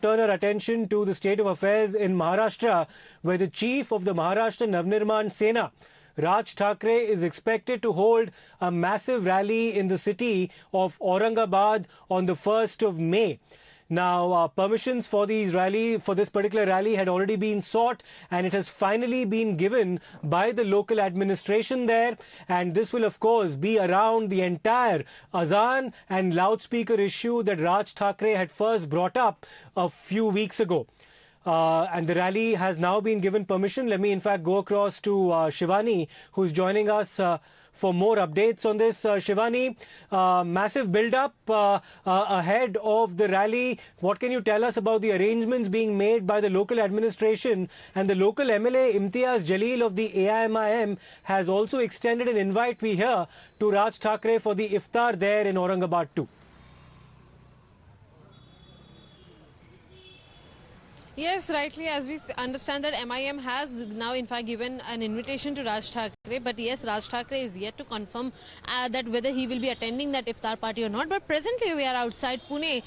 turn our attention to the state of affairs in Maharashtra, where the chief of the Maharashtra Navnirman Sena, Raj Thackeray, is expected to hold a massive rally in the city of Aurangabad on the 1st of May. Now, permissions for this particular rally had already been sought, and it has finally been given by the local administration there. And this will, of course, be around the entire Azaan and loudspeaker issue that Raj Thackeray had first brought up a few weeks ago. And the rally has now been given permission. Let me, in fact, go across to Shivani, who's joining us for more updates on this. Shivani, massive build-up ahead of the rally. What can you tell us about the arrangements being made by the local administration? And the local MLA Imtiaz Jalil of the AIMIM has also extended an invite, we hear, to Raj Thackeray for the iftar there in Aurangabad too. Yes, rightly, as we understand that MIM has now in fact given an invitation to Raj Thackeray, but yes, Raj Thackeray is yet to confirm that whether he will be attending that iftar party or not. But presently we are outside Pune,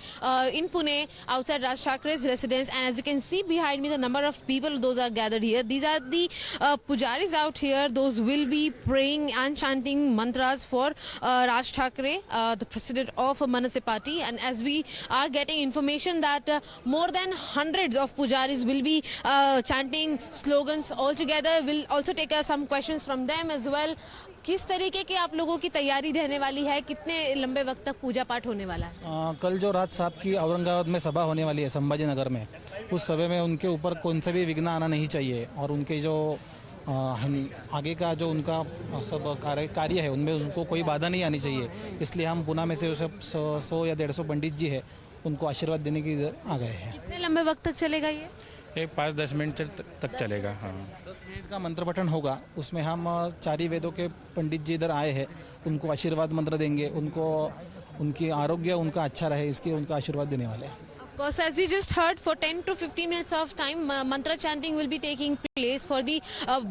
in Pune, outside Raj Thackeray's residence, and as you can see behind me, the number of people those are gathered here. These are the pujaris out here. Those will be praying and chanting mantras for Raj Thackeray, the president of a municipality. And as we are getting information that more than hundreds of pujaris will be chanting slogans altogether. We'll also take some questions from them as well. किस तरीके की आप लोगों की तैयारी रहने वाली है? कितने लंबे वक्त तक पूजा पाठ होने वाला है? कल जो राज साहब की औरंगाबाद में सभा होने वाली है, संभाजी नगर में, उस सभा में उनके ऊपर कौन से भी विघ्न आना नहीं चाहिए और उनके जो आगे का जो उनका सब कार्य है उनमें उनको कोई बाधा नहीं आनी चाहिए. इसलिए हम पुणे में से 100 या 150 पंडित जी है उनको आशीर्वाद देने की इधर आ गए हैं. कितने लंबे वक्त तक चलेगा ये? 5-10 मिनट तक चलेगा. हाँ, 10 मिनट का मंत्र पठन होगा. उसमें हम 4 वेदों के पंडित जी इधर आए हैं, उनको आशीर्वाद मंत्र देंगे. उनको उनकी आरोग्य उनका अच्छा रहे इसके उनका आशीर्वाद देने वाले हैं. Of course, as we just heard, for 10 to 15 minutes of time, mantra chanting will be taking place for the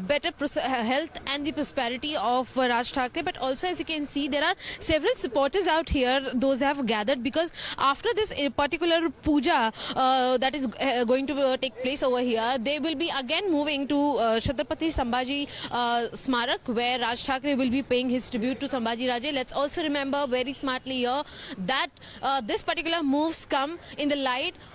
better health and the prosperity of Raj Thackeray. But also, as you can see, there are several supporters out here. Those have gathered because after this particular puja that is going to take place over here, they will be again moving to Chhatrapati Sambhaji Smarak, where Raj Thackeray will be paying his tribute to Sambhaji Raje. Let's also remember very smartly here that this particular moves come in the light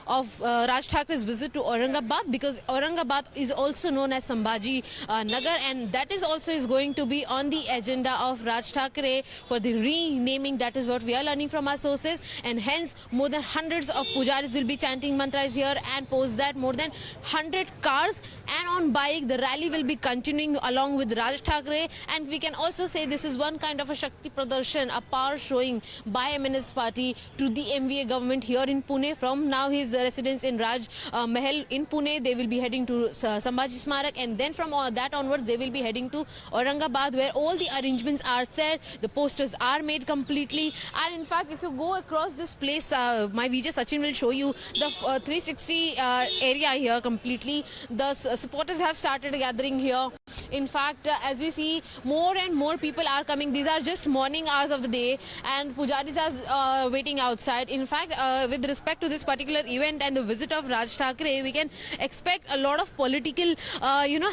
of Raj Thackeray's visit to Aurangabad, because Aurangabad is also known as Sambhaji Nagar, and that is also going to be on the agenda of Raj Thackeray for the renaming. That is what we are learning from our sources, and hence more than hundreds of pujaris will be chanting mantras here, and post that more than 100 cars and on bike the rally will be continuing along with Raj Thackeray. And we can also say this is one kind of a Shakti Pradarshan, a power showing by MNS party to the MVA government here in Pune. From now his residence in Raj Mahal in Pune, they will be heading to Sambhaji Smarak, and then from that onwards they will be heading to Aurangabad, where all the arrangements are set, the posters are made completely. And in fact, if you go across this place, my VJ Sachin will show you the 360 area here completely. The supporters have started gathering here. In fact, as we see, more and more people are coming. These are just morning hours of the day, and pujaris are waiting outside. In fact, with respect to this particular event and the visit of Raj Thackeray, we can expect a lot of political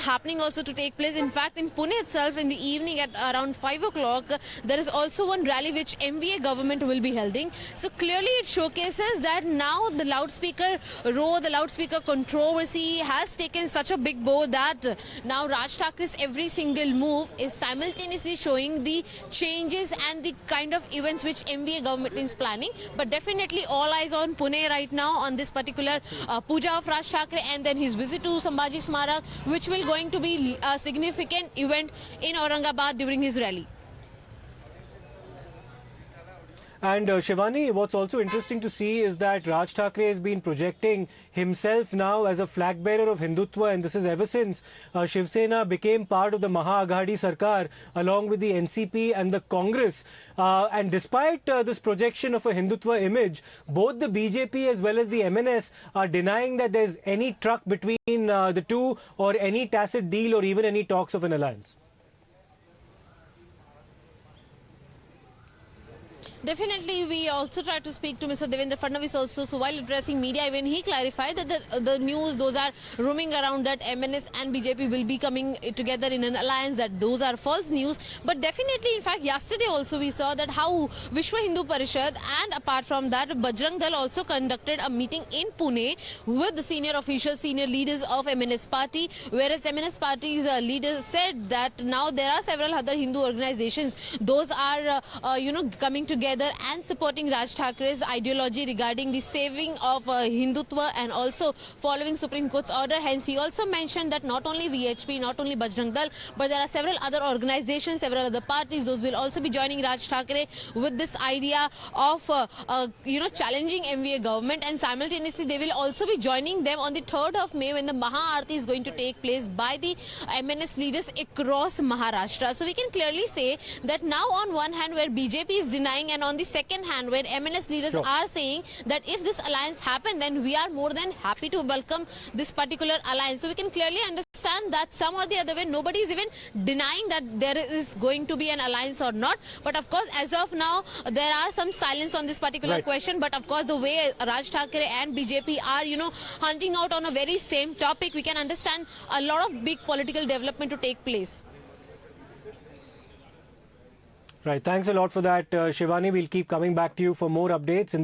happening also to take place. In fact, in Pune itself, in the evening at around 5 o'clock, there is also one rally which MVA government will be holding. So clearly it showcases that now the loudspeaker row, the loudspeaker controversy has taken such a big bow that now Raj Thackeray's every single move is simultaneously showing the changes and the kind of events which MVA government is planning. But definitely all eyes on Pune right now on this particular puja of Raj Thackeray, and then his visit to Sambhaji Smarak, which will going to be a significant event in Aurangabad during his rally. And Shivani, what's also interesting to see is that Raj Thackeray has been projecting himself now as a flag bearer of Hindutva, and this is ever since Shiv Sena became part of the Maha Aghadi Sarkar along with the NCP and the Congress. And despite this projection of a Hindutva image, both the BJP as well as the MNS are denying that there's any truck between the two, or any tacit deal, or even any talks of an alliance. Definitely, we also tried to speak to Mr. Devendra Fadnavis also. So while addressing media, even he clarified that the news, those are roaming around that MNS and BJP will be coming together in an alliance, that those are false news. But definitely, in fact, yesterday also we saw that how Vishwa Hindu Parishad and apart from that, Bajrang Dal also conducted a meeting in Pune with the senior officials, senior leaders of MNS party, whereas MNS party's leaders said that now there are several other Hindu organizations, those are coming together and supporting Raj Thackeray's ideology regarding the saving of Hindutva and also following Supreme Court's order. Hence, he also mentioned that not only VHP, not only Bajrang Dal, but there are several other organizations, several other parties, those will also be joining Raj Thackeray with this idea of, challenging MVA government, and simultaneously they will also be joining them on the 3rd of May when the Maha Aarti is going to take place by the MNS leaders across Maharashtra. So we can clearly say that now on one hand where BJP is denying, and on the second hand where MNS leaders are saying that if this alliance happens, then we are more than happy to welcome this particular alliance. So we can clearly understand that some or the other way nobody is even denying that there is going to be an alliance or not. But of course, as of now, there are some silence on this particular question. But of course, the way Raj Thackeray and BJP are, hunting out on a very same topic, we can understand a lot of big political development to take place. Right. Thanks a lot for that, Shivani. We'll keep coming back to you for more updates in the